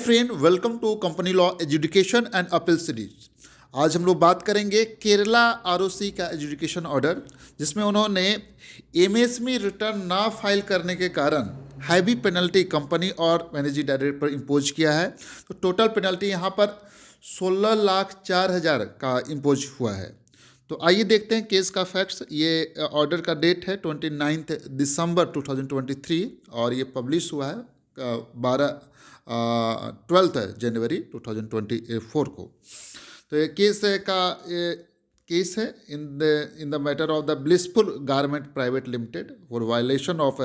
Friend, welcome to company law education and appeal series. आज हम लोग बात करेंगे केरला आरओसी का एजुकेशन ऑर्डर, जिसमें उन्होंने एमएसएमई रिटर्न ना फाइल करने के कारण हैवी पेनल्टी कंपनी और मैनेजिंग डायरेक्टर पर इम्पोज किया है। तो टोटल पेनल्टी यहाँ पर 16,04,000 का इम्पोज हुआ है। तो आइए देखते हैं केस का फैक्ट्स। ये ऑर्डर का डेट है 29 दिसंबर 2023 और ये पब्लिश हुआ है 12 जनवरी 2024 को। तो ये केस है in the matter of the blissful garment private limited for violation of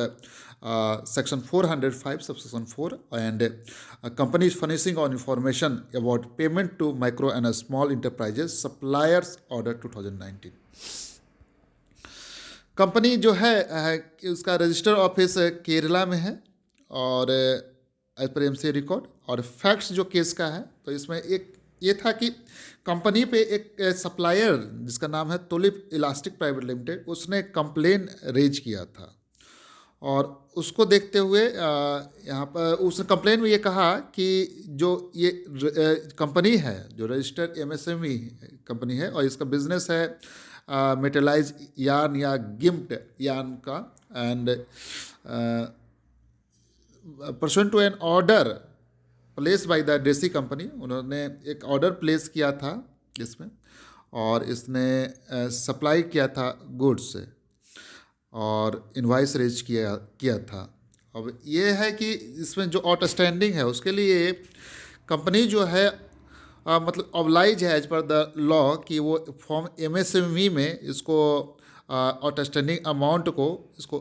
section 405 subsection 4 and company is furnishing on information about payment to micro and small enterprises suppliers order 2019। Company जो है उसका register office Kerala में है और as per MCA record. और facts जो case का है, तो इसमें एक ये था कि कंपनी पे एक सप्लायर जिसका नाम है तुलिप इलास्टिक प्राइवेट लिमिटेड, उसने कंप्लेन रेज किया था। और उसको देखते हुए यहाँ पर उस कंप्लेन में ये कहा कि जो ये कंपनी है जो रजिस्टर्ड एमएसएमई कंपनी है और इसका बिजनेस है मेटलाइज यार्न या गिम्ट यार्न का। And pursuant to an order place by the डेसी कंपनी, उन्होंने एक ऑर्डर प्लेस किया था इसमें और इसने सप्लाई किया था गुड्स से और इनवाइस रेज किया था। अब ये है कि इसमें जो आउटस्टैंडिंग है उसके लिए कंपनी जो है मतलब ऑब्लाइज है एज पर द लॉ कि वो फॉर्म एमएसएमई में इसको आउटस्टैंडिंग अमाउंट को इसको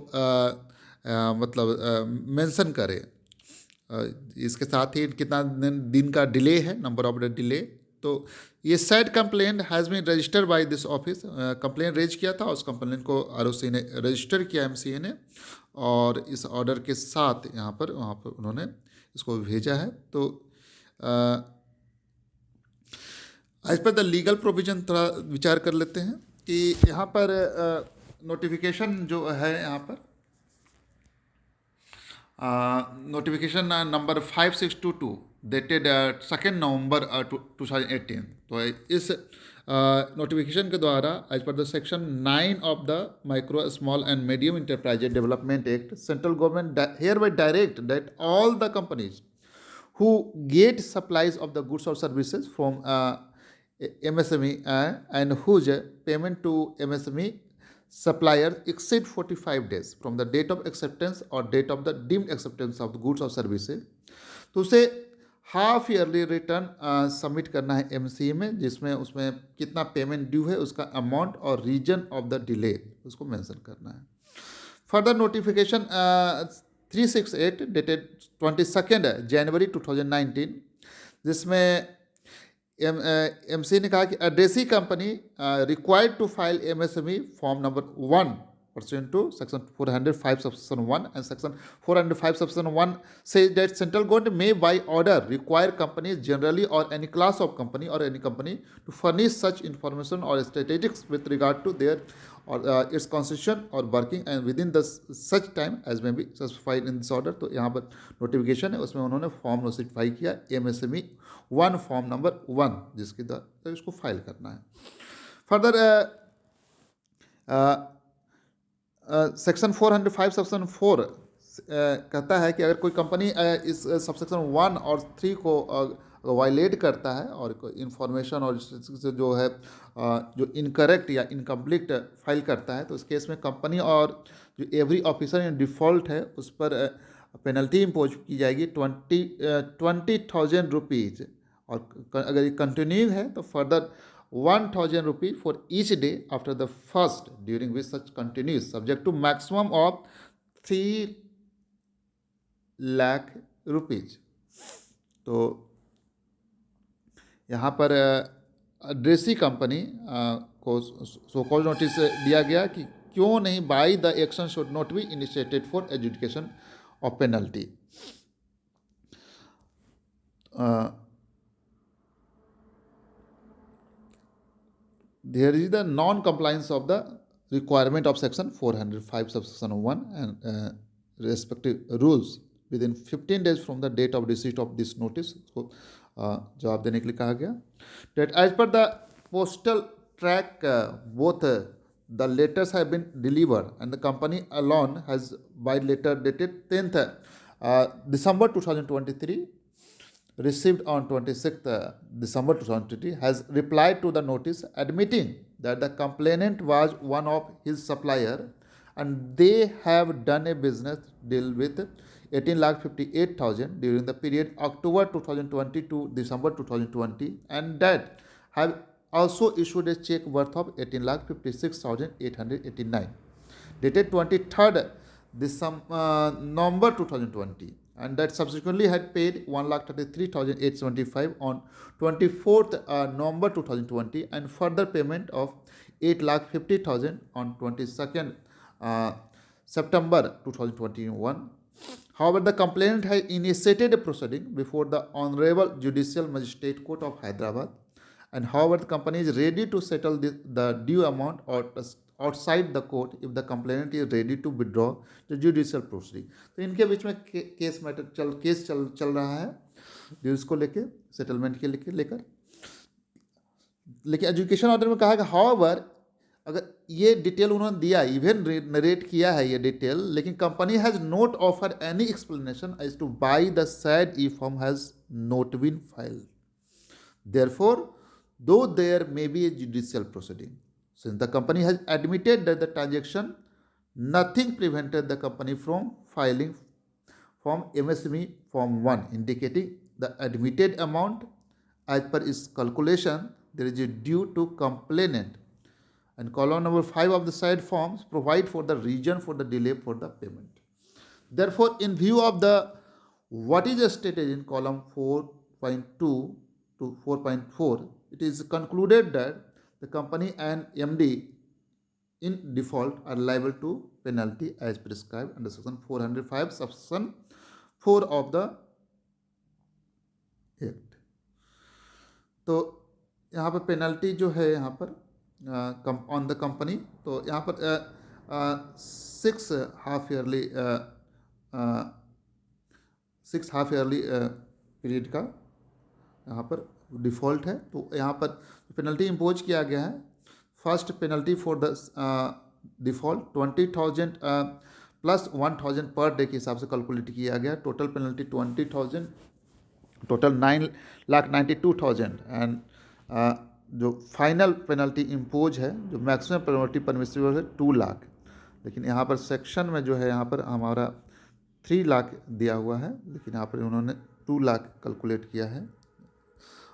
मतलब मेंशन करे। इसके साथ ही कितना दिन का डिले है, नंबर ऑफ डिले। तो ये said complaint has been registered by this office. Complain raise किया था, उस कंप्लेन को आरओसी ने रजिस्टर किया एमसीए ने और इस ऑर्डर के साथ यहाँ पर वहाँ पर उन्होंने इसको भेजा है। तो as per the legal provision थोड़ा विचार कर लेते हैं कि यहाँ पर नोटिफिकेशन जो है यहाँ पर नोटिफिकेशन नंबर 5622 डेटेड 2 नवंबर 2018। तो इस नोटिफिकेशन के द्वारा as per the section 9 of the micro small and medium enterprises development act, central government hereby direct that all the companies who get supplies of the goods or services from MSME and whose payment to MSME suppliers exceed 45 days from the date of acceptance or date of the deemed acceptance of the goods or services, तो उसे half yearly return submit करना है MCA में, जिसमें उसमें कितना payment due है, उसका अमाउंट और रीजन ऑफ द डिले उसको मेंशन करना है। फर्दर नोटिफिकेशन 368 डेटेड 22 जनवरी 2019, जिसमें एमसी ने कहा कि addressee company required to file MSME form number 1 pursuant to section 405 subsection 1 and section 405 subsection 1 says that central government may by order require companies generally or any class of company or any company to furnish such information or statistics with regard to their or its constitution or working and within the such time as may be specified in this order। तो यहाँ पर notification है, उसमें उन्होंने form notify किया MSME 1 form number 1, जिसके द्वारा इसको फाइल करना है। फर्दर सेक्शन 405 सेक्शन 4 कहता है कि अगर कोई कंपनी इस सबसेक्शन 1 और 3 को वायलेट करता है और कोई इंफॉर्मेशन और से जो है जो इनकरेक्ट या इनकम्प्लीट फाइल करता है, तो इस केस में कंपनी और जो एवरी ऑफिसर इन डिफ़ॉल्ट है उस पर पेनल्टी इम्पोज की जाएगी 20,000 रुपीज़। और अगर ये कंटिन्यू है तो फर्दर 1,000 रुपये for each day after the first during which such continues subject to maximum of 3 lakh rupees. तो यहाँ पर ड्रेसी कंपनी को सो कॉल नोटिस दिया गया कि क्यों नहीं by the action should not be initiated for education of penalty. There is the non-compliance of the requirement of section 405 subsection 1 and respective rules within 15 days from the date of receipt of this notice, उसको जवाब देने के लिए कहा गया। Date as per the postal track both the letters have been delivered and the company alone has by letter dated 10th December 2023 received on 26th December 2023 has replied to the notice admitting that the complainant was one of his supplier and they have done a business deal with 18,58,000 during the period October 2020 to December 2020 and that have also issued a check worth of 18,56,889 dated 23rd November 2020 and that subsequently had paid 1,33,875 on 24th November 2020 and further payment of 8,50,000 on 22nd September 2021. However, the complainant has initiated a proceeding before the Honorable Judicial Magistrate Court of Hyderabad and however the company is ready to settle the due amount or outside the court if the complainant is ready to withdraw the judicial proceeding. तो इनके बीच में case चल रहा है dues को लेके, settlement के लेकर। लेकिन एजुकेशन ऑर्डर में कहा है कि हाउएवर अगर ये डिटेल उन्होंने दिया, इवन नरेट किया है ये डिटेल, लेकिन company has not offer any explanation as to by the said e form has not been filed. Therefore though there may be a judicial proceeding, since the company has admitted that the transaction, nothing prevented the company from filing Form MSME Form 1 indicating the admitted amount as per its calculation there is a due to complainant and column number 5 of the said forms provide for the reason for the delay for the payment. Therefore, in view of the what is stated in column 4.2 to 4.4, it is concluded that the company and MD in default are liable to penalty as prescribed under section 405 subsection 4 of the Act. तो यहाँ पर penalty जो है यहाँ पर on the company, तो यहाँ पर 6 हाफ ईयरली पीरियड का यहाँ पर डिफ़ॉल्ट है। तो यहाँ पर पेनल्टी इम्पोज किया गया है। First penalty for the default 20,000 plus 1,000 per day के हिसाब से कैलकुलेट किया गया। टोटल पेनल्टी 20,000, टोटल 9,92,000 एंड जो फाइनल पेनल्टी इम्पोज है, जो मैक्सिमम पेनल्टी परमिसिबल है 2 लाख। लेकिन यहाँ पर सेक्शन में जो है यहाँ पर हमारा 3 लाख दिया हुआ है, लेकिन यहाँ पर उन्होंने 2 लाख कैलकुलेट किया है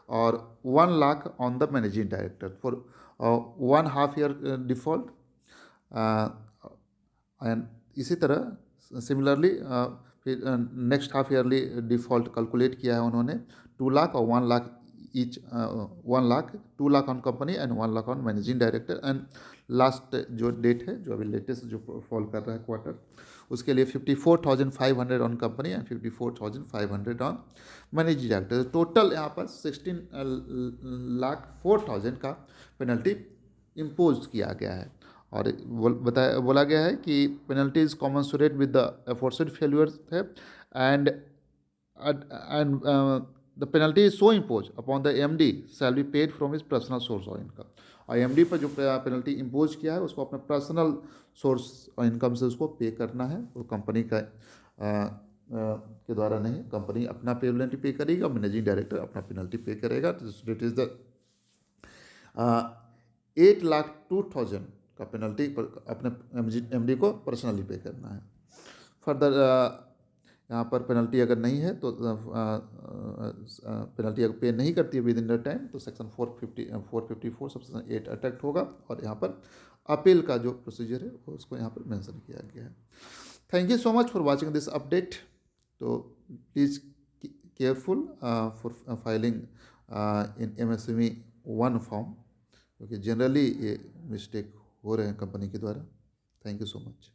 और 1 lakh on the managing director for 1 half year default. And इसी तरह सिमिलरली फिर next half yearly default calculate किया है उन्होंने 2 लाख और 1 lakh each, 1 lakh 2 lakh on company and 1 lakh on managing director. And last जो डेट है, जो अभी लेटेस्ट जो फॉल कर रहा है क्वार्टर, उसके लिए 54,500 on company and 54,500 on managing director. Total यहाँ पर 16,04,000 का पेनल्टी इम्पोज किया गया है। और बोला गया है कि penalty is commensurate with the aforesaid failures है and the penalty is so impose upon the MD shall be paid from his personal source of income. और एमडी पर जो पेनल्टी इम्पोज किया है उसको अपने पर्सनल सोर्स और इनकम से उसको पे करना है, वो कंपनी का के द्वारा नहीं। कंपनी अपना पेनल्टी पे करेगी और मैनेजिंग डायरेक्टर अपना पेनल्टी पे करेगा। इट इज़ द 8,02,000 का पेनल्टी अपने एमडी को पर्सनली पे करना है। फर्दर यहाँ पर पेनल्टी अगर नहीं है तो पेनल्टी अगर पे नहीं करती है विद इन द टाइम तो सेक्शन 454 सबसेक्शन 8 अटैक्ट होगा। और यहाँ पर अपील का जो प्रोसीजर है वो उसको यहाँ पर मेंशन किया गया है। Thank you so much for watching this update. तो please careful for filing in MSME 1 form, क्योंकि जनरली ये मिस्टेक हो रहे हैं कंपनी के द्वारा। Thank you so much.